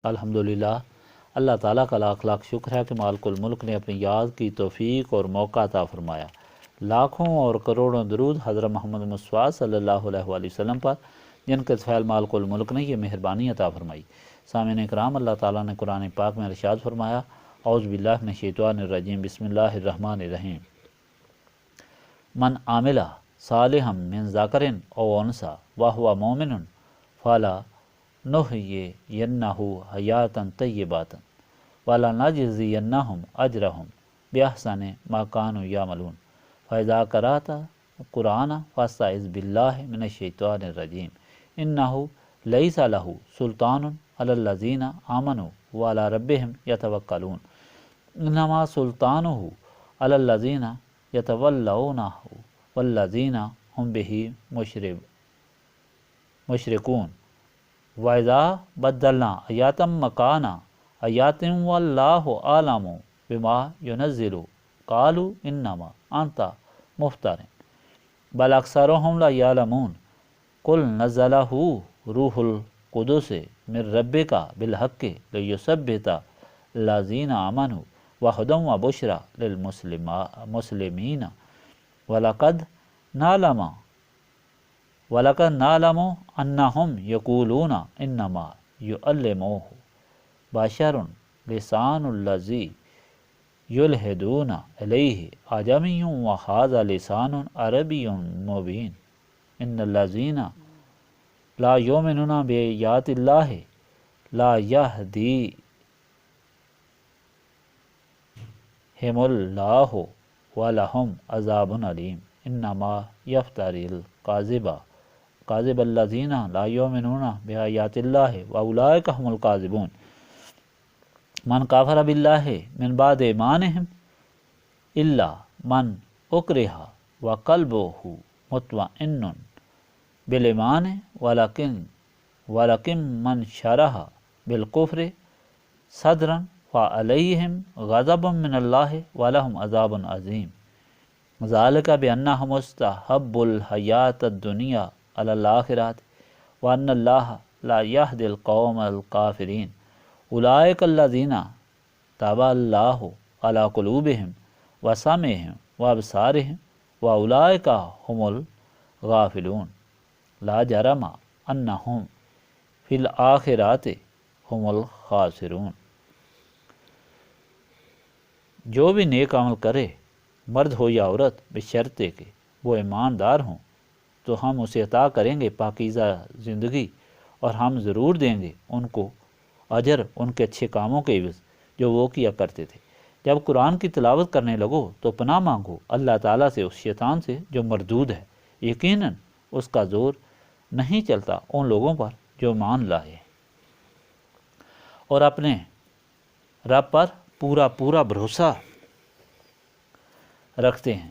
الحمدللہ، اللہ تعالیٰ کا لاکھ لاکھ شکر ہے کہ مالک الملک نے اپنی یاد کی توفیق اور موقع عطا فرمایا۔ لاکھوں اور کروڑوں درود حضرت محمد مصطفیٰ صلی اللہ علیہ وآلہ وسلم پر، جن کے فعل مالک الملک نے یہ مہربانی عطا فرمائی۔ سامعین اکرام، اللہ تعالیٰ نے قرآن پاک میں ارشاد فرمایا، اعوذ باللہ من الشیطان الرجیم، بسم اللہ الرحمن الرحیم، من عامل صالحا من ذکر او انثی وہو مؤمن فلا نحیینہ حیاتا طیبۃ ولنجزینہم اجرہم بأحسن ما کانوا یعملون فاذا قرأت القرآن فاستعذ باللہ من الشیطان الرجیم انہ لیس لہ سلطان علی الذین آمنوا وعلی ربہم یتوکلون انما سلطانہ علی الذین یتولونہ والذین ہم بہ مشرکون وَإِذَا بَدَّلْنَا آیَاتًا مَكَانَ آیَاتٍ وَاللَّهُ أَعْلَمُ بِمَا يُنَزِّلُ قَالُوا إِنَّمَا أَنْتَ مُفْتَرٍ بَلْ أَكْثَرُهُمْ لَا يَعْلَمُونَ قُلْ نَزَّلَهُ رُوحُ الْقُدُسِ مِنْ رَبِّكَ بِالْحَقِّ لِيُثَبِّتَ الَّذِينَ آمَنُوا وَهُدًى وَبُشْرَى لِلْمُسْلِمِينَ وَلَقَدْ نَعْلَمُ أَنَّهُمْ يَقُولُونَ إِنَّمَا يُعَلِّمُهُ بَشَرٌ لِسَانُ الَّذِي يُلْحِدُونَ إِلَيْهِ أَعْجَمِيٌّ وَهَذَا لِسَانٌ عَرَبِيٌّ مُبِينٌ إِنَّ الَّذِينَ لَا يُؤْمِنُونَ بِآيَاتِ اللَّهِ لَا يَهْدِيهِمُ اللَّهُ وَلَهُمْ عَذَابٌ أَلِيمٌ إِنَّمَا يَفْتَرِي الْكَاذِبَ الَّذِينَ لَا يُؤْمِنُونَ بِآيَاتِ اللَّهِ وَأُولَٰئِكَ هُمُ الْكَاذِبُونَ من كفر بالله من بعد ایمانهم إلا من أكره وقلبه مطمئن بالإيمان ولكن من شرح بالكفر صدرا فعليهم غضب من الله ولهم عذاب عظيم ذلك بأنهم استحبوا الحياة الدنيا على الآخرة وأن الله لا يهدي القوم الكافرين أولئك الذين طبع الله على قلوبهم وسمعهم وأبصارهم وأولئك هم الغافلون لا جرم أنهم في الآخرة هم الخاسرون۔ جو بھی نیک عمل کرے، مرد ہو یا عورت، بشرطے کہ وہ ایماندار ہوں، تو ہم اسے عطا کریں گے پاکیزہ زندگی، اور ہم ضرور دیں گے ان کو اجر ان کے اچھے کاموں کے عوض جو وہ کیا کرتے تھے۔ جب قرآن کی تلاوت کرنے لگو تو پناہ مانگو اللہ تعالیٰ سے اس شیطان سے جو مردود ہے، یقیناً اس کا زور نہیں چلتا ان لوگوں پر جو مان لائے اور اپنے رب پر پورا بھروسہ رکھتے ہیں۔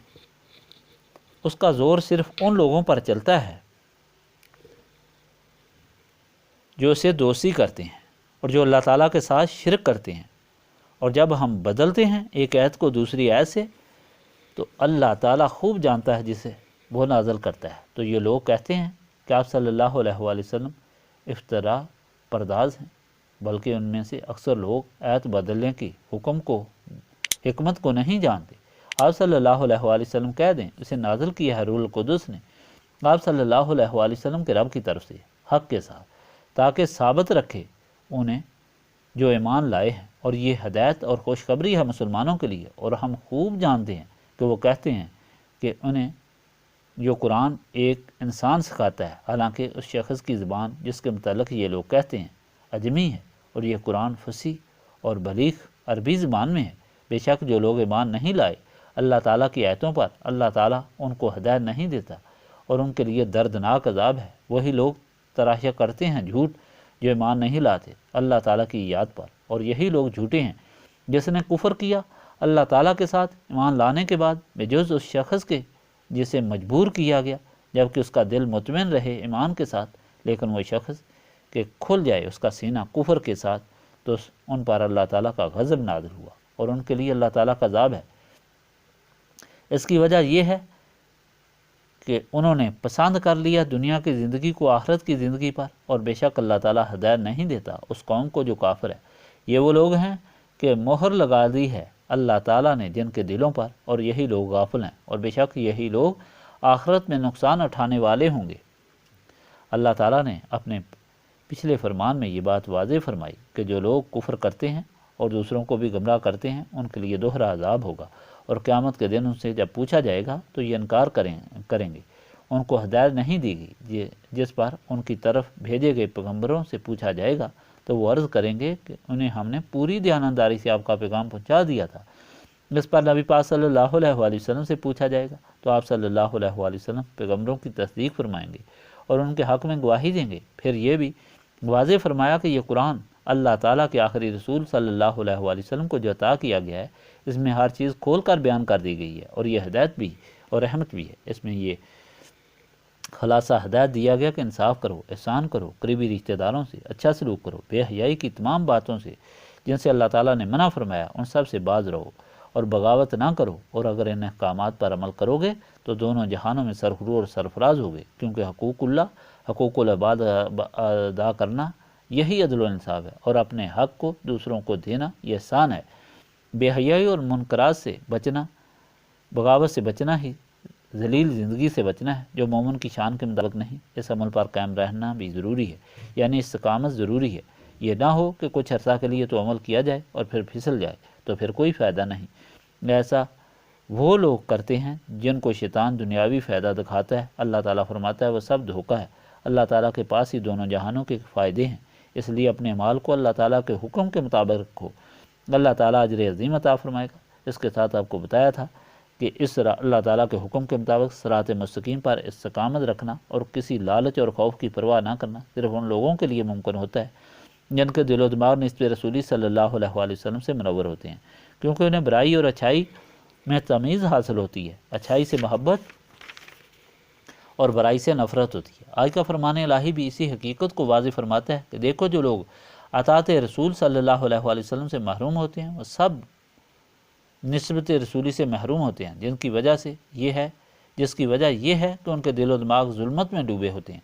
اس کا زور صرف ان لوگوں پر چلتا ہے جو اسے دوستی کرتے ہیں اور جو اللہ تعالیٰ کے ساتھ شرک کرتے ہیں، اور جب ہم بدلتے ہیں ایک آیت کو دوسری آیت سے تو اللہ تعالیٰ خوب جانتا ہے جسے وہ نازل کرتا ہے۔ تو یہ لوگ کہتے ہیں کہ آپ صلی اللہ علیہ وآلہ وسلم افتراء پرداز ہیں، بلکہ ان میں سے اکثر لوگ آیت بدلنے کی حکمت کو نہیں جانتے۔ آپ صلی اللہ علیہ وآلہ وسلم کہہ دیں اسے نازل کیا ہے روح القدس نے آپ صلی اللہ علیہ وآلہ وسلم کے رب کی طرف سے حق کے ساتھ، تاکہ ثابت رکھے انہیں جو ایمان لائے ہیں، اور یہ ہدایت اور خوشخبری ہے مسلمانوں کے لیے۔ اور ہم خوب جانتے ہیں کہ وہ کہتے ہیں کہ انہیں جو قرآن ایک انسان سکھاتا ہے، حالانکہ اس شخص کی زبان جس کے متعلق یہ لوگ کہتے ہیں عجمی ہے، اور یہ قرآن فصیح اور بلیغ عربی زبان میں ہے۔ بے شک جو لوگ ایمان نہیں لائے اللہ تعالیٰ کی آیتوں پر، اللہ تعالیٰ ان کو ہدایت نہیں دیتا، اور ان کے لیے دردناک عذاب ہے۔ وہی لوگ تراشا کرتے ہیں جھوٹ جو ایمان نہیں لاتے اللہ تعالیٰ کی یاد پر، اور یہی لوگ جھوٹے ہیں جس نے کفر کیا اللہ تعالیٰ کے ساتھ ایمان لانے کے بعد، بجز اس شخص کے جسے مجبور کیا گیا، جبکہ اس کا دل مطمئن رہے ایمان کے ساتھ، لیکن وہ شخص کہ کھل جائے اس کا سینہ کفر کے ساتھ، تو ان پر اللہ تعالیٰ کا غضب نازل ہوا، اور ان کے لیے اللہ تعالیٰ کا عذاب ہے۔ اس کی وجہ یہ ہے کہ انہوں نے پسند کر لیا دنیا کی زندگی کو آخرت کی زندگی پر، اور بے شک اللہ تعالیٰ ہدایت نہیں دیتا اس قوم کو جو کافر ہے۔ یہ وہ لوگ ہیں کہ مہر لگا دی ہے اللہ تعالیٰ نے جن کے دلوں پر، اور یہی لوگ غافل ہیں، اور بے شک یہی لوگ آخرت میں نقصان اٹھانے والے ہوں گے۔ اللہ تعالیٰ نے اپنے پچھلے فرمان میں یہ بات واضح فرمائی کہ جو لوگ کفر کرتے ہیں اور دوسروں کو بھی گمراہ کرتے ہیں ان کے لیے دوہرا عذاب ہوگا، اور قیامت کے دن ان سے جب پوچھا جائے گا تو یہ انکار کریں گے۔ ان کو ہدایت نہیں دی گئی جس پر ان کی طرف بھیجے گئے پیغمبروں سے پوچھا جائے گا تو وہ عرض کریں گے کہ انہیں ہم نے پوری دیانتداری سے آپ کا پیغام پہنچا دیا تھا۔ اس پر نبی پاک صلی اللہ علیہ وآلہ وسلم سے پوچھا جائے گا تو آپ صلی اللہ علیہ وآلہ وسلم پیغمبروں کی تصدیق فرمائیں گے اور ان کے حق میں گواہی دیں گے۔ پھر یہ بھی واضح فرمایا کہ یہ قرآن اللہ تعالیٰ کے آخری رسول صلی اللہ علیہ وآلہ وسلم کو جو عطا کیا گیا ہے اس میں ہر چیز کھول کر بیان کر دی گئی ہے، اور یہ ہدایت بھی اور رحمت بھی ہے۔ اس میں یہ خلاصہ ہدایت دیا گیا کہ انصاف کرو، احسان کرو، قریبی رشتہ داروں سے اچھا سلوک کرو، بے حیائی کی تمام باتوں سے جن سے اللہ تعالیٰ نے منع فرمایا ان سب سے باز رہو، اور بغاوت نہ کرو، اور اگر ان احکامات پر عمل کرو گے تو دونوں جہانوں میں سرخرو اور سرفراز ہوگے، کیونکہ حقوق العباد ادا کرنا یہی عدل و انصاف ہے، اور اپنے حق کو دوسروں کو دینا یہ احسان ہے۔ بے حیائی اور منکرات سے بچنا، بغاوت سے بچنا ہی ذلیل زندگی سے بچنا ہے جو مومن کی شان کے مطابق نہیں۔ اس عمل پر قائم رہنا بھی ضروری ہے، یعنی استقامت ضروری ہے۔ یہ نہ ہو کہ کچھ عرصہ کے لیے تو عمل کیا جائے اور پھر پھسل جائے تو پھر کوئی فائدہ نہیں۔ ایسا وہ لوگ کرتے ہیں جن کو شیطان دنیاوی فائدہ دکھاتا ہے۔ اللہ تعالیٰ فرماتا ہے وہ سب دھوکہ ہے، اللہ تعالیٰ کے پاس ہی دونوں جہانوں کے فائدے ہیں، اس لیے اپنے مال کو اللہ تعالیٰ کے حکم کے مطابق رکھو، اللہ تعالیٰ اجر عظیم عطا فرمائے گا۔ اس کے ساتھ آپ کو بتایا تھا کہ اس طرح اللہ تعالیٰ کے حکم کے مطابق صراط مستقیم پر استقامت رکھنا اور کسی لالچ اور خوف کی پرواہ نہ کرنا صرف ان لوگوں کے لیے ممکن ہوتا ہے جن کے دل و دماغ نسبت رسولی صلی اللہ علیہ وآلہ وسلم سے منور ہوتے ہیں، کیونکہ انہیں برائی اور اچھائی میں تمیز حاصل ہوتی ہے، اچھائی سے محبت اور برائی سے نفرت ہوتی ہے۔ آج کا فرمان الہی بھی اسی حقیقت کو واضح فرماتا ہے کہ دیکھو جو لوگ اطاعت رسول صلی اللہ علیہ وآلہ وسلم سے محروم ہوتے ہیں وہ سب نسبت رسولی سے محروم ہوتے ہیں، جس کی وجہ یہ ہے کہ ان کے دل و دماغ ظلمت میں ڈوبے ہوتے ہیں،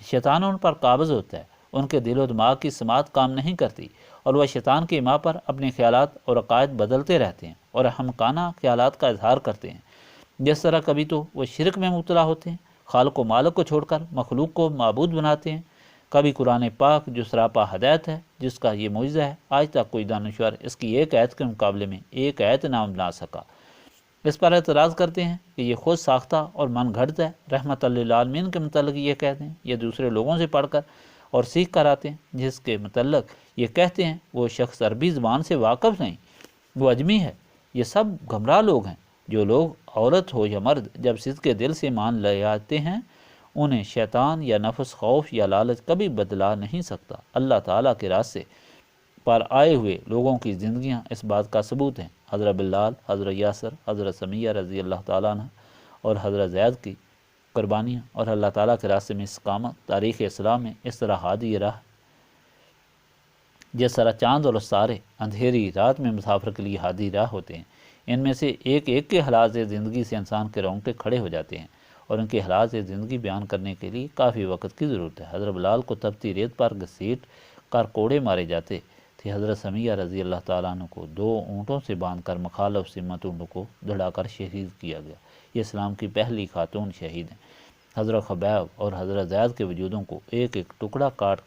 شیطان ان پر قابض ہوتا ہے، ان کے دل و دماغ کی سماعت کام نہیں کرتی، اور وہ شیطان کے ایما پر اپنے خیالات اور عقائد بدلتے رہتے ہیں اور احمقانہ خیالات کا اظہار کرتے ہیں۔ جس طرح کبھی تو وہ شرک میں مبتلا ہوتے ہیں، خالق و مالک کو چھوڑ کر مخلوق کو معبود بناتے ہیں، کبھی قرآن پاک جو سراپا ہدایت ہے جس کا یہ معجزہ ہے آج تک کوئی دانشور اس کی ایک آیت کے مقابلے میں ایک آیت نہ بنا سکا، اس پر اعتراض کرتے ہیں کہ یہ خود ساختہ اور من گھڑت ہے۔ رحمت للعالمین کے متعلق یہ کہتے ہیں، یہ دوسرے لوگوں سے پڑھ کر اور سیکھ کر آتے ہیں، جس کے متعلق یہ کہتے ہیں وہ شخص عربی زبان سے واقف نہیں، وہ اجمی ہے۔ یہ سب گمراہ لوگ ہیں۔ جو لوگ عورت ہو یا مرد جب صدق کے دل سے مان لے آتے ہیں انہیں شیطان یا نفس، خوف یا لالچ کبھی بدلا نہیں سکتا۔ اللہ تعالیٰ کے راستے پر آئے ہوئے لوگوں کی زندگیاں اس بات کا ثبوت ہیں۔ حضرت بلال، حضرت یاسر، حضرت سمیہ رضی اللہ تعالیٰ عنہ اور حضرت زید کی قربانیاں اور اللہ تعالیٰ کے راستے میں استقامت تاریخ اسلام میں اس طرح ہادی راہ، جس طرح چاند اور ستارے اندھیری رات میں مسافر کے لیے ہادی راہ ہوتے ہیں۔ ان میں سے ایک ایک کے حالات زندگی سے انسان کے رونگٹے کھڑے ہو جاتے ہیں، اور ان کے حالات زندگی بیان کرنے کے لیے کافی وقت کی ضرورت ہے۔ حضرت بلال کو تپتی ریت پر گھسیٹ کر کوڑے مارے جاتے تھے۔ حضرت سمیہ رضی اللہ تعالیٰ عنہ کو 2 اونٹوں سے باندھ کر مخالف سمت اونٹوں کو دڑا کر شہید کیا گیا۔ یہ اسلام کی پہلی خاتون شہید ہیں۔ حضرت خبیب اور حضرت زید کے وجودوں کو ایک ایک ٹکڑا کاٹ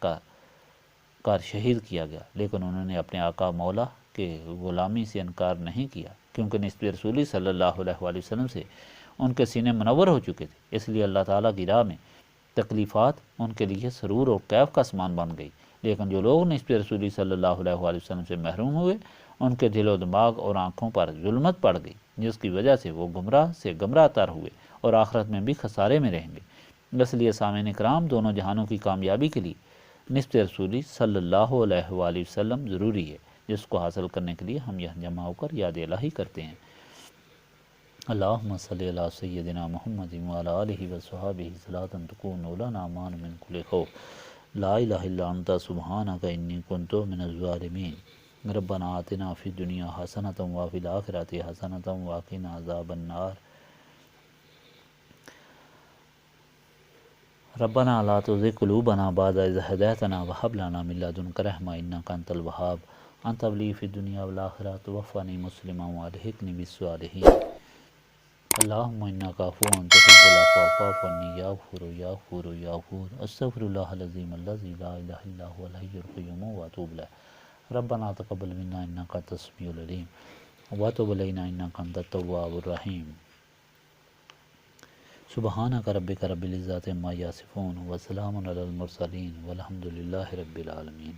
کر شہید کیا گیا، لیکن انہوں نے اپنے آقا مولا کے غلامی سے انکار نہیں کیا، کیونکہ نسبت رسولی صلی اللہ علیہ وآلہ وسلم سے ان کے سینے منور ہو چکے تھے، اس لیے اللہ تعالیٰ کی راہ میں تکلیفات ان کے لیے سرور اور کیف کا سامان بن گئی۔ لیکن جو لوگ نسبت رسولی صلی اللہ علیہ وآلہ وسلم سے محروم ہوئے ان کے دل و دماغ اور آنکھوں پر ظلمت پڑ گئی، جس کی وجہ سے وہ گمراہ سے گمراہ تر ہوئے اور آخرت میں بھی خسارے میں رہیں گے۔ اس لیے سامعین کرام، دونوں جہانوں کی کامیابی کے لیے نسبت رسولی صلی اللہ علیہ وآلہ وسلم ضروری ہے، جس کو حاصل کرنے کے لیے ہم یہاں جمع ہو کر یاد الہی کرتے ہیں۔ اللہم صلی علی سیدنا محمد وعلی آلہ وصحبہ صلاۃ تکون لنا امان من کل خوف، لا الہ الا انت سبحانک انی کنت من الظالمین۔ ربنا آتنا فی الدنیا حسنۃ وفی الآخرۃ حسنۃ وقنا عذاب النار۔ ربنا لا تزغ قلوبنا بعد إذ هديتنا وهب لنا من لدنك رحمة إنك أنت الوهاب أنت ولي في الدنيا والآخرة توفني مسلما وألحقني بالصالحين اللهم إنك عفو تحب العفو فاعف عني يا غفور يا غفور يا غفور أستغفر الله العظيم الذي لا إله إلا هو الحي القيوم وأتوب إليه ربنا تقبل منا إنك أنت السميع العليم وتب علينا إنك أنت التواب الرحيم سبحانك ربك رب العزة عما يصفون وسلام على المرسلين والحمد لله رب العالمين.